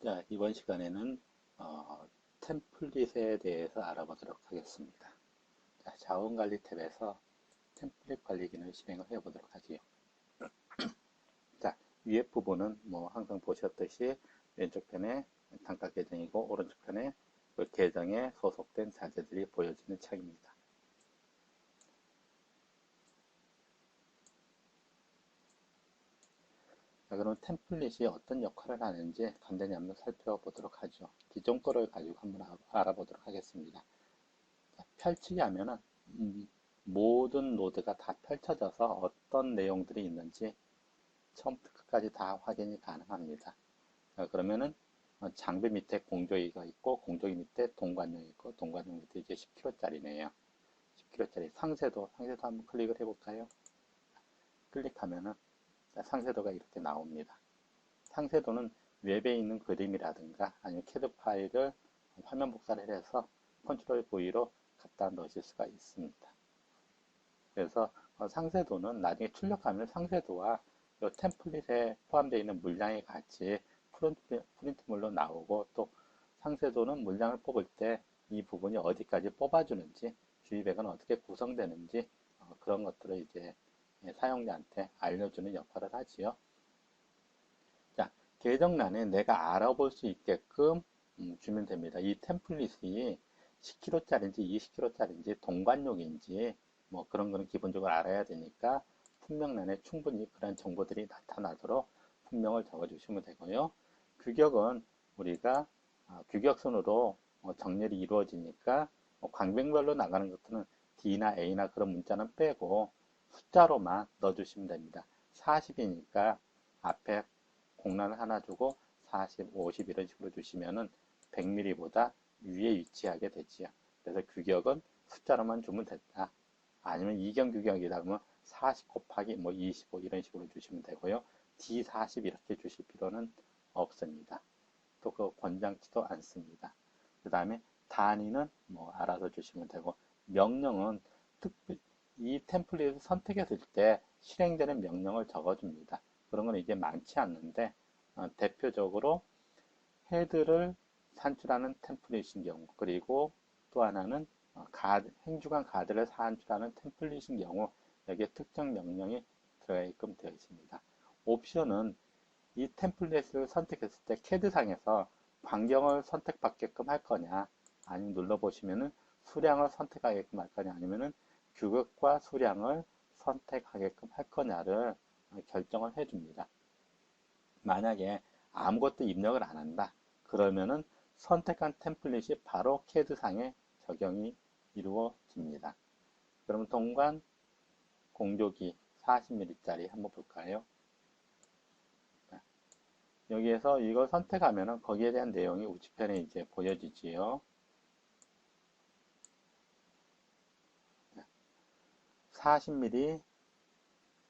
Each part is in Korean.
자, 이번 시간에는 템플릿에 대해서 알아보도록 하겠습니다. 자, 자원관리 탭에서 템플릿 관리 기능을 실행을 해보도록 하지요. 자, 위에 부분은 뭐 항상 보셨듯이 왼쪽 편에 단가 계정이고 오른쪽 편에 그 계정에 소속된 자재들이 보여지는 창입니다. 자, 그럼 템플릿이 어떤 역할을 하는지 간단히 한번 살펴보도록 하죠. 기존 거를 가지고 한번 알아보도록 하겠습니다. 자, 펼치기 하면은 모든 노드가 다 펼쳐져서 어떤 내용들이 있는지 처음부터 끝까지 다 확인이 가능합니다. 자, 그러면은 장비 밑에 공조기가 있고 공조기 밑에 동관용이 있고 동관용 밑에 이제 10kg짜리네요. 10kg짜리 상세도 한번 클릭을 해볼까요? 클릭하면은 상세도가 이렇게 나옵니다. 상세도는 웹에 있는 그림이라든가 아니면 캐드 파일을 화면 복사를 해서 컨트롤 V로 갖다 넣으실 수가 있습니다. 그래서 상세도는 나중에 출력하면 상세도와 이 템플릿에 포함되어 있는 물량이 같이 프린트물로 나오고, 또 상세도는 물량을 뽑을 때 이 부분이 어디까지 뽑아주는지, 주의백은 어떻게 구성되는지 그런 것들을 이제 사용자한테 알려주는 역할을 하지요. 자, 계정란에 내가 알아볼 수 있게끔 주면 됩니다. 이 템플릿이 10kg짜리인지 20kg짜리인지 동관용인지 뭐 그런 거는 기본적으로 알아야 되니까 품명란에 충분히 그런 정보들이 나타나도록 품명을 적어주시면 되고요. 규격은 우리가 규격순으로 정렬이 이루어지니까 광명별로 나가는 것들은 D나 A나 그런 문자는 빼고 숫자로만 넣어주시면 됩니다. 40이니까 앞에 공란을 하나 주고 40, 50 이런 식으로 주시면은 100mm보다 위에 위치하게 되지요. 그래서 규격은 숫자로만 주면 된다. 아니면 이경 규격이다 그러면 40 곱하기 뭐 25 이런 식으로 주시면 되고요. D40 이렇게 주실 필요는 없습니다. 또 그 권장치도 않습니다. 그 다음에 단위는 뭐 알아서 주시면 되고, 명령은 이 템플릿을 선택했을 때 실행되는 명령을 적어줍니다. 그런 건 이제 많지 않는데 대표적으로 헤드를 산출하는 템플릿인 경우, 그리고 또 하나는 행주관 가드를 산출하는 템플릿인 경우 여기에 특정 명령이 들어가게끔 되어 있습니다. 옵션은 이 템플릿을 선택했을 때 캐드상에서 반경을 선택받게끔 할 거냐, 아니면 눌러보시면은 수량을 선택하게끔 할 거냐, 아니면은 규격과 수량을 선택하게끔 할 거냐를 결정을 해줍니다. 만약에 아무것도 입력을 안 한다 그러면은 선택한 템플릿이 바로 캐드상에 적용이 이루어집니다. 그러면 동관 공조기 40mm짜리 한번 볼까요? 여기에서 이걸 선택하면은 거기에 대한 내용이 우측편에 이제 보여지지요. 40mm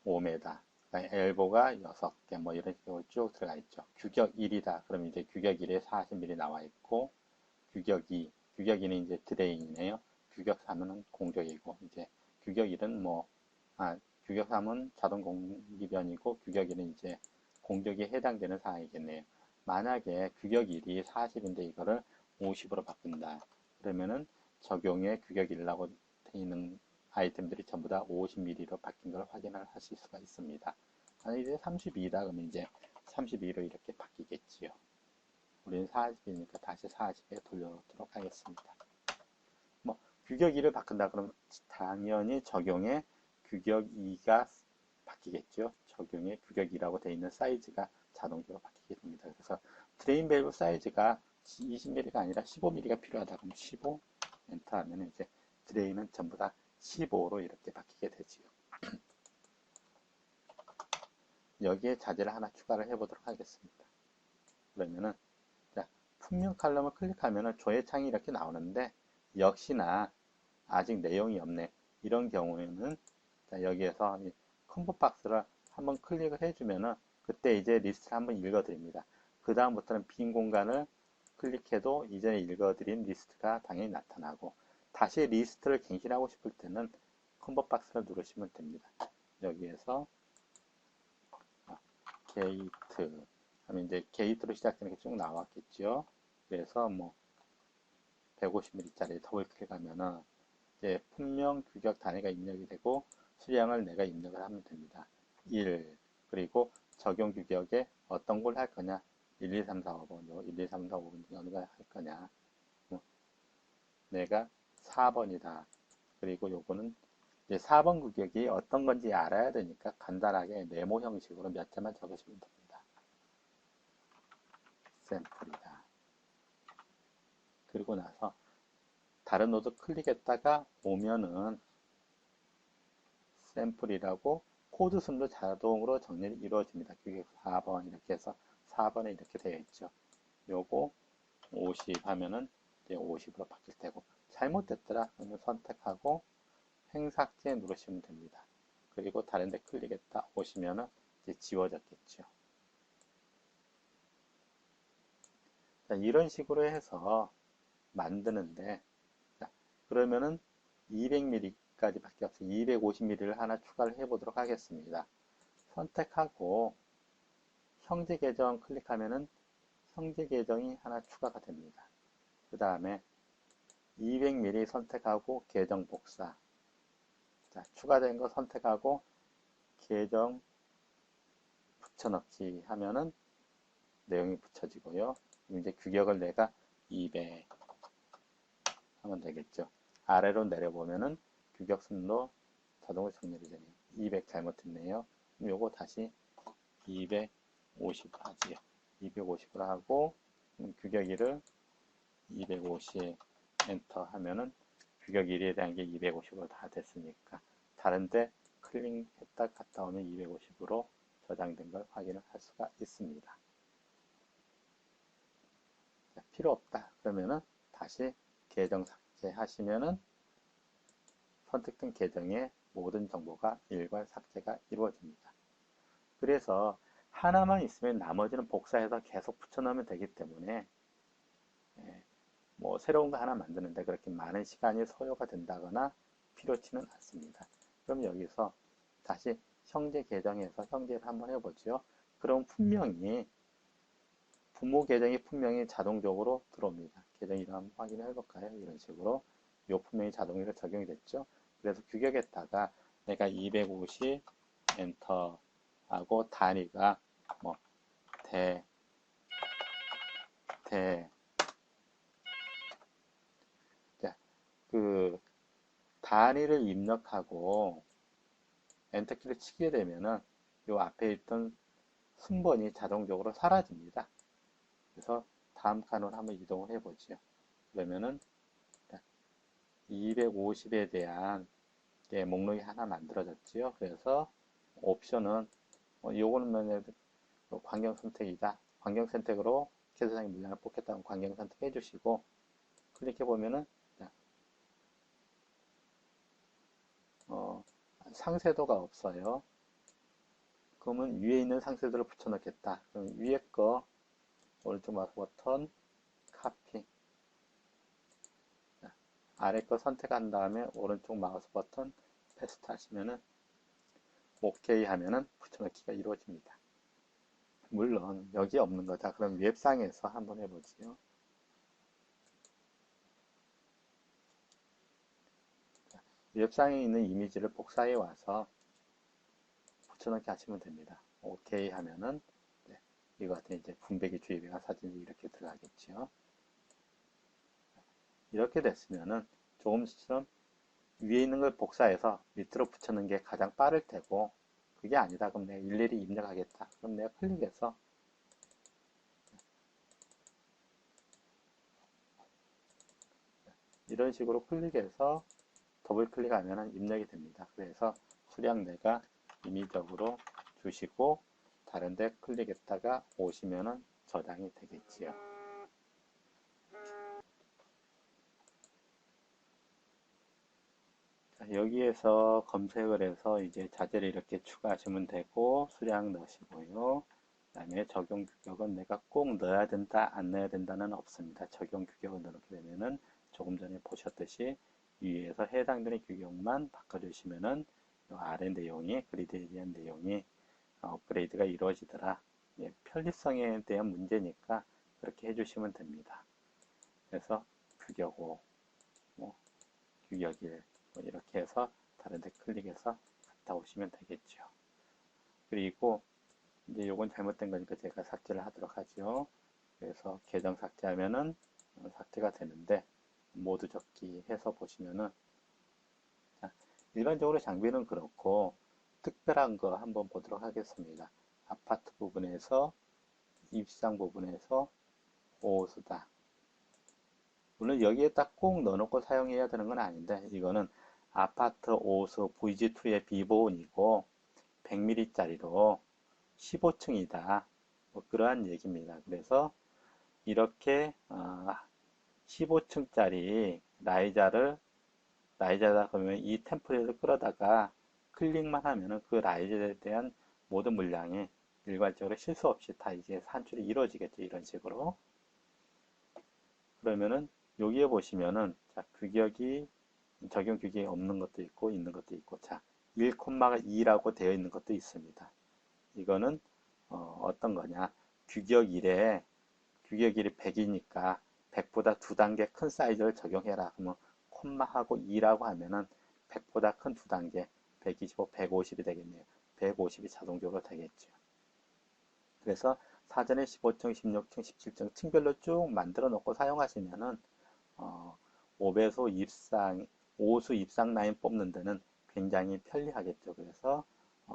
5m, 엘보가 6개, 뭐 이런 식으로 쭉 들어가 있죠. 규격 1이다. 그럼 이제 규격 1에 40mm 나와 있고, 규격 2, 규격 2는 이제 드레인이네요. 규격 3은 공조기고, 이제 규격 1은 규격 3은 자동 공기변이고, 규격 1은 이제 공조기에 해당되는 사항이겠네요. 만약에 규격 1이 40인데 이거를 50으로 바꾼다. 그러면은 적용의 규격 1이라고 되어 있는 아이템들이 전부 다 50mm로 바뀐 걸 확인을 하실 수가 있습니다. 이제 32다 그러면 이제 32로 이렇게 바뀌겠지요. 우리는 40이니까 다시 40에 돌려놓도록 하겠습니다. 뭐 규격 2를 바꾼다 그러면 당연히 적용의 규격 2가 바뀌겠죠. 적용의 규격 2라고 되어 있는 사이즈가 자동적으로 바뀌게 됩니다. 그래서 드레인 밸브 사이즈가 20mm가 아니라 15mm가 필요하다 그러면 15 엔터 하면 이제 드레인은 전부 다 15로 이렇게 바뀌게 되지요. 여기에 자재를 하나 추가를 해보도록 하겠습니다. 그러면은 자, 품명 칼럼을 클릭하면은 조회창이 이렇게 나오는데 역시나 아직 내용이 없네. 이런 경우에는 자, 여기에서 컴보 박스를 한번 클릭을 해주면은 그때 이제 리스트를 한번 읽어드립니다. 그 다음부터는 빈 공간을 클릭해도 이전에 읽어드린 리스트가 당연히 나타나고, 다시 리스트를 갱신하고 싶을 때는 컴보 박스를 누르시면 됩니다. 여기에서 게이트 하면 이제 게이트로 시작되는 게 쭉 나왔겠죠. 그래서 뭐 150ml짜리 더블 클릭하면은 이제 품명 규격 단위가 입력이 되고 수량을 내가 입력을 하면 됩니다. 1 그리고 적용 규격에 어떤 걸 할 거냐 1, 2, 3, 4, 5번 요 1, 2, 3, 4, 5번 어느 걸 할 거냐 뭐 내가 4번이다. 그리고 요거는 이제 4번 규격이 어떤 건지 알아야 되니까 간단하게 네모 형식으로 몇 자만 적으시면 됩니다. 샘플이다. 그리고 나서 다른 노드 클릭했다가 오면은 샘플이라고 코드 순도 자동으로 정렬이 이루어집니다. 규격 4번 이렇게 해서 4번에 이렇게 되어 있죠. 요거 50 하면은 이제 50으로 바뀔 테고 잘못됐더라 그러면 선택하고 횡삭제 누르시면 됩니다. 그리고 다른 데 클릭했다 오시면은 이제 지워졌겠죠. 자, 이런 식으로 해서 만드는데 자, 그러면은 200ml까지 밖에 없어요. 250ml를 하나 추가를 해 보도록 하겠습니다. 선택하고 형제 계정 클릭하면은 형제 계정이 하나 추가가 됩니다. 그 다음에 200ml 선택하고 계정 복사. 자, 추가된 거 선택하고 계정 붙여넣기 하면은 내용이 붙여지고요. 이제 규격을 내가 200 하면 되겠죠. 아래로 내려보면은 규격 순로 자동으로 정렬이 되네요. 200 잘못했네요. 그럼 요거 다시 250 하지요. 250으로 하고 규격 1을 250 엔터 하면은 규격 1에 대한 게 250으로 다 됐으니까 다른데 클릭했다 갔다 오면 250으로 저장된 걸 확인을 할 수가 있습니다. 자, 필요 없다 그러면은 다시 계정 삭제하시면은 선택된 계정의 모든 정보가 일괄 삭제가 이루어집니다. 그래서 하나만 있으면 나머지는 복사해서 계속 붙여넣으면 되기 때문에 뭐 새로운 거 하나 만드는데 그렇게 많은 시간이 소요가 된다거나 필요치는 않습니다. 그럼 여기서 다시 형제 계정에서 형제를 한번 해보죠. 그럼 분명히 부모 계정이 분명히 자동적으로 들어옵니다. 계정 이름 한번 확인을 해볼까요? 이런 식으로 요 분명히 자동으로 적용이 됐죠. 그래서 규격에다가 내가 250 엔터 하고 단위가 뭐 대 그 단위를 입력하고 엔터키를 치게 되면은 요 앞에 있던 순번이 자동적으로 사라집니다. 그래서 다음 칸으로 한번 이동을 해보죠. 그러면은 250에 대한 목록이 하나 만들어졌지요. 그래서 옵션은 요거는 환경 선택이다. 환경 선택으로 캐스상의 물량을 뽑겠다는 환경 선택해 주시고 클릭해 보면은 상세도가 없어요. 그러면 위에 있는 상세도를 붙여넣겠다. 그럼 위에 거 오른쪽 마우스 버튼 카피 아래 거 선택한 다음에 오른쪽 마우스 버튼 패스트 하시면은 OK 하면은 붙여넣기가 이루어집니다. 물론 여기 없는 거다. 그럼 웹상에서 한번 해보지요. 웹상에 있는 이미지를 복사해 와서 붙여넣기 하시면 됩니다. OK 하면은 이거 같은 이제 분배기 주입이나 사진이 이렇게 들어가겠죠. 이렇게 됐으면은 조금씩처럼 위에 있는 걸 복사해서 밑으로 붙여넣는 게 가장 빠를 테고 그게 아니다. 그럼 내가 일일이 입력하겠다. 그럼 내가 클릭해서 이런 식으로 클릭해서 더블 클릭하면 입력이 됩니다. 그래서 수량 내가 임의적으로 주시고 다른데 클릭했다가 오시면은 저장이 되겠지요. 자, 여기에서 검색을 해서 이제 자재를 이렇게 추가하시면 되고 수량 넣으시고요. 그 다음에 적용 규격은 내가 꼭 넣어야 된다, 안 넣어야 된다는 없습니다. 적용 규격을 넣게 되면은 조금 전에 보셨듯이 위에서 해당되는 규격만 바꿔주시면은 아래 내용이 그리드에 대한 내용이 업그레이드가 이루어지더라. 예, 편리성에 대한 문제니까 그렇게 해주시면 됩니다. 그래서 규격 5, 뭐 규격 1, 뭐 이렇게 해서 다른 데 클릭해서 갔다 오시면 되겠죠. 그리고 이제 요건 잘못된 거니까 제가 삭제를 하도록 하죠. 그래서 계정 삭제하면은 삭제가 되는데 모두 적기 해서 보시면은 자, 일반적으로 장비는 그렇고 특별한 거 한번 보도록 하겠습니다. 아파트 부분에서 입상 부분에서 오수다. 물론 여기에다 꼭 넣어놓고 사용해야 되는 건 아닌데 이거는 아파트 오수 VG2의 비보온이고 100mm짜리로 15층이다. 뭐 그러한 얘기입니다. 그래서 이렇게 15층짜리 라이자다 그러면 이 템플릿을 끌어다가 클릭만 하면은 그 라이자에 대한 모든 물량이 일괄적으로 실수 없이 다 이제 산출이 이루어지겠죠. 이런 식으로. 그러면은 여기에 보시면은 자, 적용 규격이 없는 것도 있고 있는 것도 있고 자 1,2라고 되어 있는 것도 있습니다. 이거는 어떤 거냐 규격 1에 규격 1이 100이니까 100보다 두 단계 큰 사이즈를 적용해라. 그러면 콤마하고 2라고 하면은 100보다 큰 두 단계 125, 150이 되겠네요. 150이 자동적으로 되겠죠. 그래서 사전에 15층, 16층, 17층 층별로 쭉 만들어 놓고 사용하시면은 5배수 입상, 5수 입상 라인 뽑는 데는 굉장히 편리하겠죠. 그래서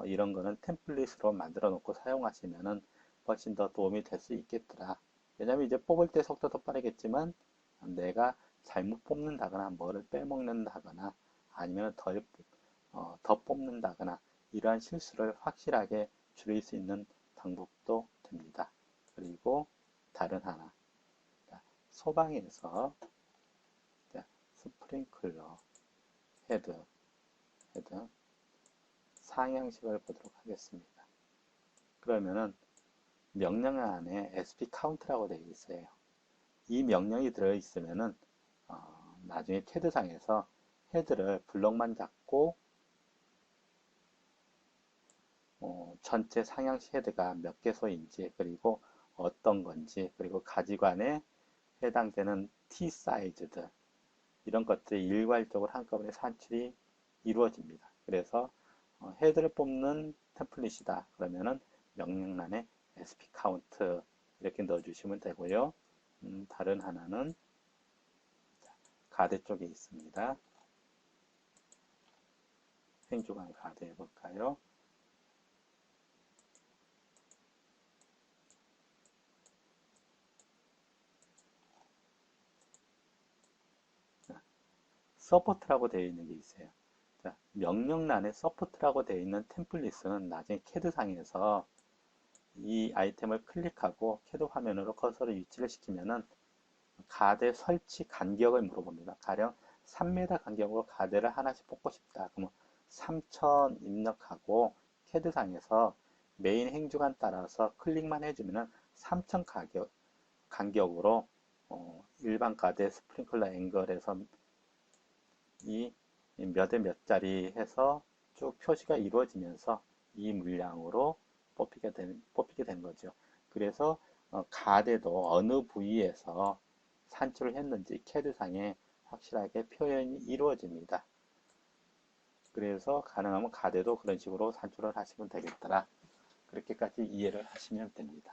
이런 거는 템플릿으로 만들어 놓고 사용하시면은 훨씬 더 도움이 될 수 있겠더라. 왜냐면 이제 뽑을 때 속도도 빠르겠지만 내가 잘못 뽑는다거나 뭐를 빼먹는다거나 아니면 더 뽑는다거나 이러한 실수를 확실하게 줄일 수 있는 방법도 됩니다. 그리고 다른 하나 소방에서 스프링클러 헤드 상향식을 보도록 하겠습니다. 그러면은 명령 안에 SP 카운트라고 되어 있어요. 이 명령이 들어있으면은 나중에 캐드상에서 헤드를 블럭만 잡고 전체 상향식 헤드가 몇 개소인지 그리고 어떤 건지 그리고 가지관에 해당되는 T 사이즈들 이런 것들이 일괄적으로 한꺼번에 산출이 이루어집니다. 그래서 헤드를 뽑는 템플릿이다. 그러면은 명령란에 SP 카운트 이렇게 넣어주시면 되고요. 다른 하나는 가드 쪽에 있습니다. 행주관 가드 해볼까요? 서포트라고 되어 있는 게 있어요. 자, 명령란에 서포트라고 되어 있는 템플릿은 나중에 캐드상에서 이 아이템을 클릭하고 캐드 화면으로 커서를 위치를 시키면은 가드 설치 간격을 물어봅니다. 가령 3m 간격으로 가드를 하나씩 뽑고 싶다. 그러면 3000 입력하고 캐드상에서 메인 행주관 따라서 클릭만 해주면 3000 간격으로 일반 가드 스프링클러 앵글에서 이 몇에 몇짜리 해서 쭉 표시가 이루어지면서 이 물량으로 뽑히게 된 거죠. 그래서 가드도 어느 부위에서 산출을 했는지 캐드상에 확실하게 표현이 이루어집니다. 그래서 가능하면 가드도 그런 식으로 산출을 하시면 되겠더라. 그렇게까지 이해를 하시면 됩니다.